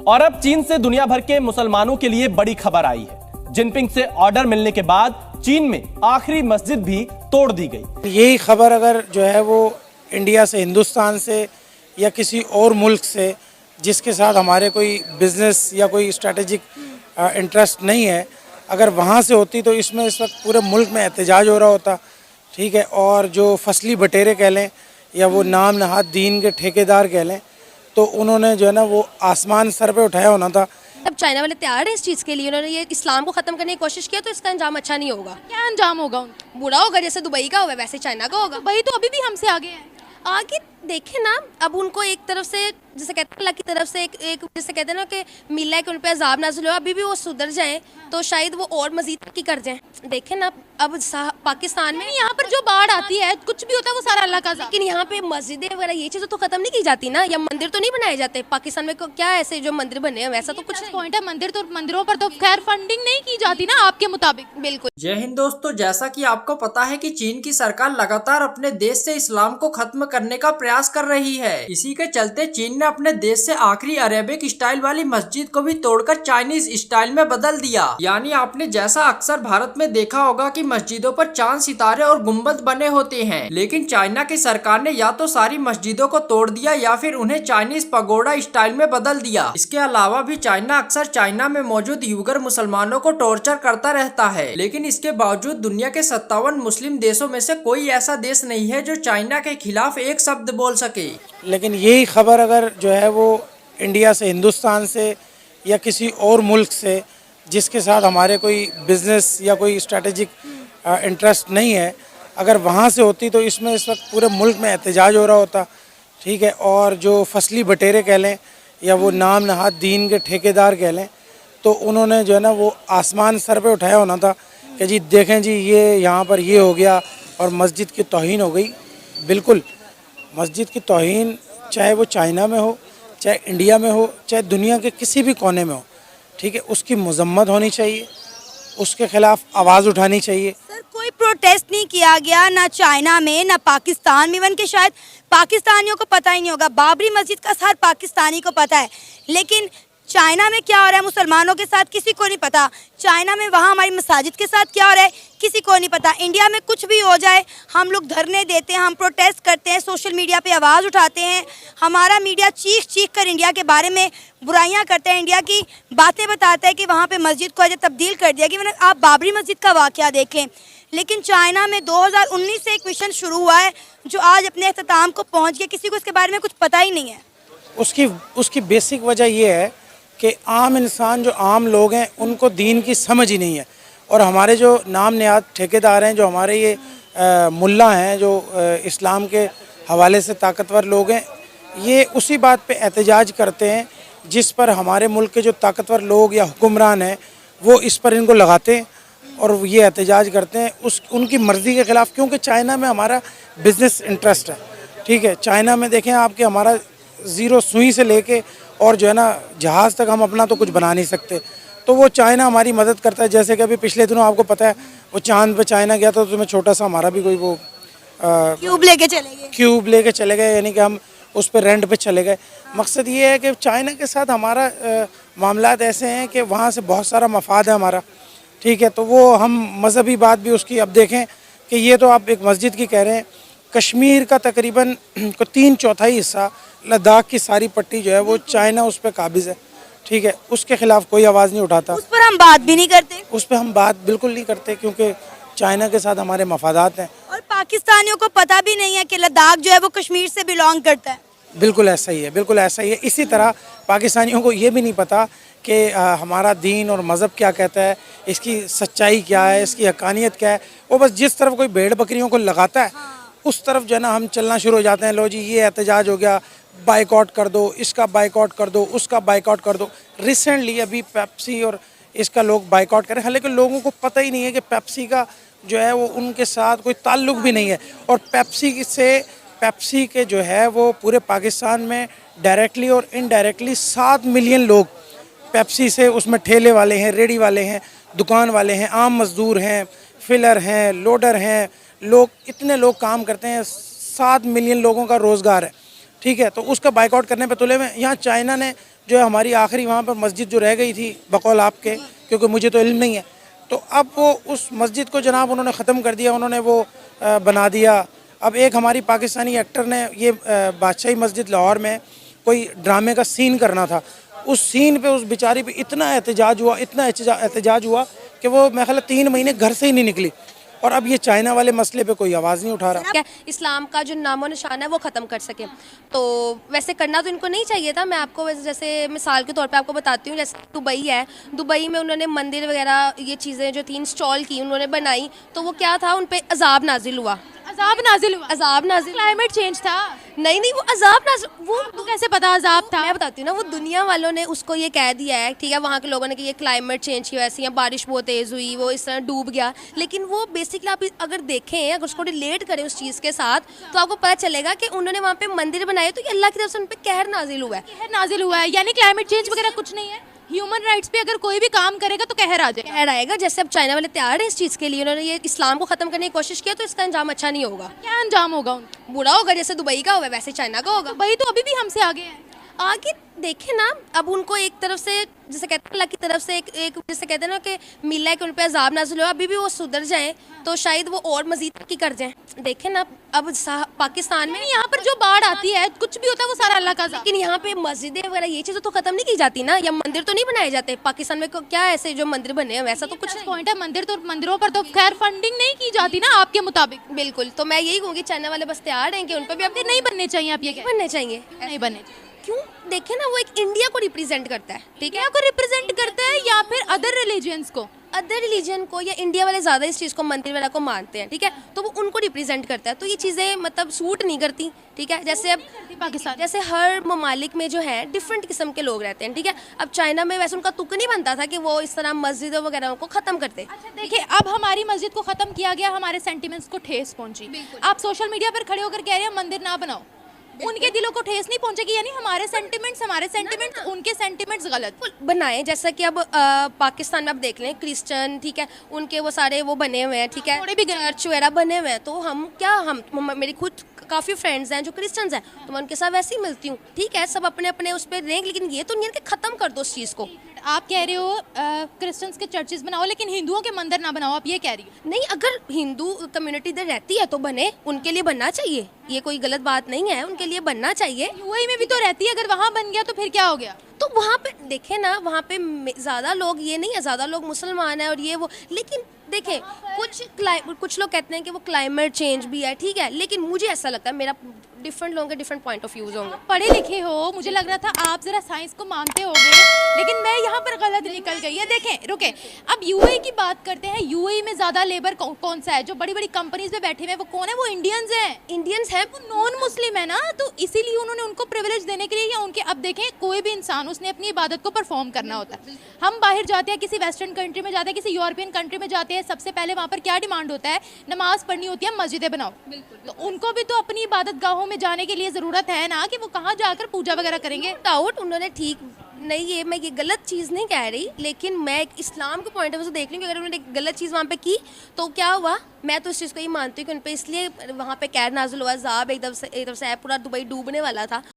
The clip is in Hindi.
और अब चीन से दुनिया भर के मुसलमानों के लिए बड़ी खबर आई है। जिनपिंग से ऑर्डर मिलने के बाद चीन में आखिरी मस्जिद भी तोड़ दी गई। यही खबर अगर जो है वो इंडिया से, हिंदुस्तान से या किसी और मुल्क से जिसके साथ हमारे कोई बिजनेस या कोई स्ट्रेटेजिक इंटरेस्ट नहीं है, अगर वहाँ से होती तो इसमें इस वक्त पूरे मुल्क में एहतजाज हो रहा होता। ठीक है, और जो फसली बटेरे कह लें या वो नाम नहाद दीन के ठेकेदार कह लें, तो उन्होंने जो है ना वो आसमान सर पे उठाया होना था। अब चाइना वाले तैयार हैं इस चीज़ के लिए, उन्होंने ये इस्लाम को ख़त्म करने की कोशिश किया तो इसका अंजाम अच्छा नहीं होगा। क्या अंजाम होगा उनका? बुरा होगा, जैसे दुबई का हुआ वैसे चाइना का होगा। दुबई तो अभी भी हमसे आगे है। आगे देखें ना, अब उनको एक तरफ से जैसे कहते हैं अल्लाह की तरफ से एक जैसे कहते हैं ना कि मिला है कि उन पे अजाब नाज़िल हो, अभी भी वो सुधर जाएं तो शायद वो और मजीद तरक्की कर जाएं। देखें ना अब पाकिस्तान में यहाँ पर जो बाढ़ आती है, कुछ भी होता है वो सारा अल्लाह का अज़ाब। लेकिन यहाँ पे मस्जिदें वगैरह ये चीज़ें तो खत्म नहीं की जाती ना, या मंदिर तो नहीं बनाए जाते। पाकिस्तान में क्या ऐसे जो मंदिर बने हैं वैसा तो कुछ पॉइंट है, मंदिरों पर तो खैर फंडिंग नहीं की जाती ना आपके मुताबिक। बिल्कुल। जय हिंद दोस्तों, जैसा कि आपको पता है कि चीन की सरकार लगातार अपने देश से इस्लाम को खत्म करने का प्रयास कर रही है। इसी के चलते चीन ने अपने देश से आखिरी अरेबिक स्टाइल वाली मस्जिद को भी तोड़कर चाइनीज स्टाइल में बदल दिया। यानी आपने जैसा अक्सर भारत में देखा होगा कि मस्जिदों पर चांद, सितारे और गुम्बद बने होते हैं, लेकिन चाइना की सरकार ने या तो सारी मस्जिदों को तोड़ दिया या फिर उन्हें चाइनीज पगोडा स्टाइल में बदल दिया। इसके अलावा भी चाइना अक्सर चाइना में मौजूद यूगर मुसलमानों को टॉर्चर करता रहता है, लेकिन इसके बावजूद दुनिया के 57 मुस्लिम देशों में से कोई ऐसा देश नहीं है जो चाइना के खिलाफ एक शब्द बोल सके। लेकिन यही खबर अगर जो है वो इंडिया से, हिंदुस्तान से या किसी और मुल्क से जिसके साथ हमारे कोई बिजनेस या कोई स्ट्रेटेजिक इंटरेस्ट नहीं है, अगर वहाँ से होती तो इसमें इस वक्त पूरे मुल्क में एहतजाज हो रहा होता। ठीक है, और जो फसली बटेरे कह लें या वो नाम नहाद दीन के ठेकेदार कह लें, तो उन्होंने जो है ना वो आसमान सर पे उठाया होना था कि जी देखें जी ये यहाँ पर ये हो गया और मस्जिद की तौहीन हो गई। बिल्कुल, मस्जिद की तौहीन चाहे वो चाइना में हो, चाहे इंडिया में हो, चाहे दुनिया के किसी भी कोने में हो, ठीक है, उसकी मजम्मत होनी चाहिए, उसके खिलाफ आवाज़ उठानी चाहिए। सर कोई प्रोटेस्ट नहीं किया गया, ना चाइना में ना पाकिस्तान में, इवन के शायद पाकिस्तानियों को पता ही नहीं होगा। बाबरी मस्जिद का हर पाकिस्तानी को पता है, लेकिन चाइना में क्या हो रहा है मुसलमानों के साथ किसी को नहीं पता। चाइना में वहाँ हमारी मसाजिद के साथ क्या हो रहा है किसी को नहीं पता। इंडिया में कुछ भी हो जाए हम लोग धरने देते हैं, हम प्रोटेस्ट करते हैं, सोशल मीडिया पे आवाज़ उठाते हैं। हमारा मीडिया चीख चीख कर इंडिया के बारे में बुराइयां करते हैं, इंडिया की बातें बताता है कि वहाँ पे मस्जिद को तब्दील कर दिया कि मैंने आप बाबरी मस्जिद का वाक़या देख लें। लेकिन चाइना में 2019 से एक मिशन शुरू हुआ है जो आज अपने अख्ताम को पहुँच गया, किसी को इसके बारे में कुछ पता ही नहीं है। उसकी बेसिक वजह ये है कि आम इंसान, जो आम लोग हैं, उनको दीन की समझ ही नहीं है। और हमारे जो नाम नहाद ठेकेदार हैं, जो हमारे ये मुल्ला हैं, जो इस्लाम के हवाले से ताकतवर लोग हैं, ये उसी बात पे एहतजाज करते हैं जिस पर हमारे मुल्क के जो ताकतवर लोग या हुक्मरान हैं वो इस पर इनको लगाते हैं और ये एहतजाज करते हैं उनकी मर्ज़ी के ख़िलाफ़। क्योंकि चाइना में हमारा बिज़नेस इंटरेस्ट है। ठीक है, चाइना में देखें आपके हमारा ज़ीरो सुई से लेके और जो है ना जहाज़ तक हम अपना तो कुछ बना नहीं सकते, तो वो चाइना हमारी मदद करता है। जैसे कि अभी पिछले दिनों आपको पता है वो चांद पे चाइना गया था, तो तुम्हें छोटा सा हमारा भी कोई वो क्यूब लेके चले गए, यानी कि हम उस पर रेंट पे चले गए। मकसद ये है कि चाइना के साथ हमारा मामलात ऐसे हैं कि वहाँ से बहुत सारा मफाद है हमारा। ठीक है, तो वो हम मजहबी बात भी उसकी अब देखें कि ये तो आप एक मस्जिद की कह रहे हैं, कश्मीर का तकरीबन को 3/4 हिस्सा, लद्दाख की सारी पट्टी जो है वो चाइना उस पर काबिज़ है। ठीक है, उसके खिलाफ कोई आवाज़ नहीं उठाता, उस पर हम बात भी नहीं करते। उस पर हम बात बिल्कुल नहीं करते क्योंकि चाइना के साथ हमारे मफादात हैं। और पाकिस्तानियों को पता भी नहीं है कि लद्दाख जो है वो कश्मीर से बिलोंग करता है। बिल्कुल ऐसा ही है, बिल्कुल ऐसा ही है। इसी तरह पाकिस्तानियों को ये भी नहीं पता कि हमारा दीन और मज़हब क्या कहता है, इसकी सच्चाई क्या है, इसकी हक़ानियत क्या है। वो बस जिस तरफ कोई भेड़ बकरियों को लगाता है उस तरफ जो है ना हम चलना शुरू हो जाते हैं। लो जी ये एहतजाज हो गया, बाइकआउट कर दो, इसका बाइकआउट कर दो, उसका बाइकआउट कर दो। रिसेंटली अभी पेप्सी और इसका लोग बाइकआउट करें, हालांकि लोगों को पता ही नहीं है कि पेप्सी का जो है वो उनके साथ कोई ताल्लुक़ भी नहीं है। और पेप्सी के जो है वो पूरे पाकिस्तान में डायरेक्टली और इनडायरेक्टली 7 मिलियन लोग पेप्सी से, उसमें ठेले वाले हैं, रेडी वाले हैं, दुकान वाले हैं, आम मज़दूर हैं, फिलर हैं, लोडर हैं, लोग इतने लोग काम करते हैं, 7 मिलियन लोगों का रोज़गार है। ठीक है, तो उसका बाइकआउट करने पे तुले में यहाँ चाइना ने जो है हमारी आखिरी वहाँ पर मस्जिद जो रह गई थी बकौल आपके, क्योंकि मुझे तो इल्म नहीं है, तो अब वो उस मस्जिद को जनाब उन्होंने ख़त्म कर दिया, उन्होंने वो बना दिया। अब एक हमारी पाकिस्तानी एक्टर ने ये बादशाही मस्जिद लाहौर में कोई ड्रामे का सीन करना था, उस सीन पे उस बेचारी पे इतना एहतजाज हुआ, इतना एहतजाज हुआ कि वो मेरे ख्याल 3 महीने घर से ही नहीं निकली। और अब ये चाइना वाले मसले पे कोई आवाज़ नहीं उठा रहा। क्या इस्लाम का जो नामो निशान है वो ख़त्म कर सके, तो वैसे करना तो इनको नहीं चाहिए था। मैं आपको जैसे मिसाल के तौर पे आपको बताती हूँ, जैसे दुबई है, दुबई में उन्होंने मंदिर वगैरह ये चीज़ें जो थी इंस्टॉल की, उन्होंने बनाई, तो वो क्या था, उन पे अजाब नाजिल हुआ। अजाब नाजिल हुआ? अजाब नाजिल, क्लाइमेट चेंज था? नहीं, वो अजाब नाजिल, वो तो कैसे पता अजाब था? मैं बताती हूँ ना, वो दुनिया वालों ने उसको ये कह दिया है, ठीक है, वहाँ के लोगों ने कि ये क्लाइमेट चेंज की वजह से, या बारिश बहुत तेज़ हुई, वो इस तरह डूब गया। लेकिन वो बेसिकली आप अगर देखें, अगर उसको रिलेट करें उस चीज़ के साथ, तो आपको पता चलेगा कि उन्होंने वहाँ पे मंदिर बनाए तो ये अल्लाह की तरफ से उन पर कहर नाजिल हुआ है। कहर नाजिल हुआ है, यानी क्लाइमेट चेंज वगैरह कुछ नहीं है। ह्यूमन राइट्स पे अगर कोई भी काम करेगा तो कहर आ जाएगा। कहर आएगा। जैसे अब चाइना वाले तैयार हैं इस चीज़ के लिए, उन्होंने ये इस्लाम को ख़त्म करने की कोशिश किया, तो इसका अंजाम अच्छा नहीं होगा। क्या अंजाम होगा उनका? बुरा होगा, जैसे दुबई का हुआ वैसे चाइना का होगा। दुबई तो अभी भी हमसे आगे है। आगे देखे ना, अब उनको एक तरफ से जैसे कहते हैं अल्लाह की तरफ से एक जैसे कहते हैं ना कि मिला है कि उन पे अजाब नाज़िल हुआ, अभी भी वो सुधर जाएं तो शायद वो और मजीद तरक्की कर जाएं। देखें ना, अब पाकिस्तान में यहाँ पर जो बाढ़ आती है, कुछ भी होता है वो सारा अल्लाह का अज़ाब। लेकिन यहाँ पे मस्जिदें वगैरह ये चीज़ें तो ख़त्म नहीं की जाती ना, या मंदिर तो नहीं बनाए जाते पाकिस्तान में। क्या ऐसे जो मंदिर बने हैं, वैसा तो कुछ पॉइंट है। मंदिरों पर तो खैर फंडिंग नहीं की जाती ना आपके मुताबिक। बिल्कुल, तो मैं यही कहूँगी चाइना वाले बस तैयार हैं कि उन पर भी अब नहीं बनने चाहिए। आप ये बनने चाहिए, नहीं बनने चाहिए। क्यों? देखे ना, वो एक इंडिया को रिप्रेजेंट करता है, ठीक है, इंडिया को रिप्रेजेंट करता है या फिर अदर रिलीजियंस को? अदर रिलीजन को, या इंडिया वाले ज़्यादा इस चीज़ को मंदिर वगैरह को मानते हैं, ठीक है, तो वो उनको रिप्रेजेंट करता है, तो ये चीज़ें मतलब सूट नहीं करती, ठीक है। जैसे अब पाकिस्तान, जैसे हर ममालिक में जो है डिफरेंट किस्म के लोग रहते हैं, ठीक है। अब चाइना में वैसे उनका तुक नहीं बनता था कि वो इस तरह मस्जिदों वगैरह को ख़त्म करते। अच्छा देखिए, अब हमारी मस्जिद को ख़त्म किया गया, हमारे सेंटिमेंट्स को ठेस पहुंची। आप सोशल मीडिया पर खड़े होकर कह रहे हैं मंदिर ना बनाओ, उनके दिलों को ठेस नहीं पहुंचेगी, यानी हमारे सेंटिमेंट्स उनके सेंटिमेंट्स गलत बनाए। जैसा कि अब पाकिस्तान में आप देख लें, क्रिश्चियन, ठीक है, उनके वो सारे वो बने हुए हैं, ठीक है, थोड़े भी चर्च वगैरह बने हुए हैं, तो हम मेरी खुद काफ़ी फ्रेंड्स हैं जो क्रिश्चियंस हैं, तो मैं उनके साथ वैसे ही मिलती हूँ, ठीक है, सब अपने अपने उस पर रहें, लेकिन ये तो नहीं है कि ख़त्म कर दो उस चीज़ को। आप कह रहे हो क्रिश्चियंस के चर्चेस बनाओ, लेकिन हिंदुओं के मंदिर ना बनाओ, आप ये कह रही हो? नहीं, अगर हिंदू कम्युनिटी इधर रहती है तो बने, उनके लिए बनना चाहिए, ये कोई गलत बात नहीं है, उनके लिए बनना चाहिए। यूएई में भी तो रहती है, अगर वहाँ बन गया तो फिर क्या हो गया? तो वहाँ पे देखें ना, वहाँ पे ज़्यादा लोग ये नहीं है, ज़्यादा लोग मुसलमान हैं और ये वो, लेकिन देखें कुछ लोग कहते हैं कि वो क्लाइमेट चेंज भी है, ठीक है, लेकिन मुझे ऐसा लगता है, मेरा डिफरेंट लोगों के डिफरेंट पॉइंट ऑफ व्यूज होंगे। पढ़े लिखे हो, मुझे लग रहा था आप जरा साइंस को मानते होगे, लेकिन मैं यहाँ पर गलत निकल गई है। देखें, रुके, अब यूएई की बात करते हैं। यूएई में ज़्यादा लेबर कौन सा है? जो बड़ी बड़ी कंपनीज में बैठे हुए हैं वो कौन है? वो इंडियंस हैं। इंडियंस हैं, वो नॉन मुस्लिम है ना, तो इसीलिए उन्होंने उनको प्रिविलेज देने के लिए, या उनके, अब देखें, कोई भी इंसान उसने अपनी इबादत को परफॉर्म करना होता है। हम बाहर जाते हैं, किसी वेस्टर्न कंट्री में जाते हैं, किसी यूरोपियन कंट्री में जाते हैं, सबसे पहले वहाँ पर क्या डिमांड होता है? नमाज पढ़नी होती है, मस्जिदें बनाओ। तो उनको भी तो अपनी इबादत गाहों में जाने के लिए ज़रूरत है ना, कि वो कहाँ जाकर पूजा वगैरह करेंगे। डाउट उन्होंने ठीक नहीं, ये मैं ये गलत चीज़ नहीं कह रही, लेकिन मैं एक इस्लाम के पॉइंट ऑफ व्यू से देख रही हूँ कि अगर उन्होंने एक गलत चीज़ वहाँ पे की तो क्या हुआ। मैं तो इस चीज़ को ही मानती हूँ कि उन पर इसलिए वहाँ पे कहर नाज़िल हुआ, अज़ाब एकदम से आया, पूरा दुबई डूबने वाला था।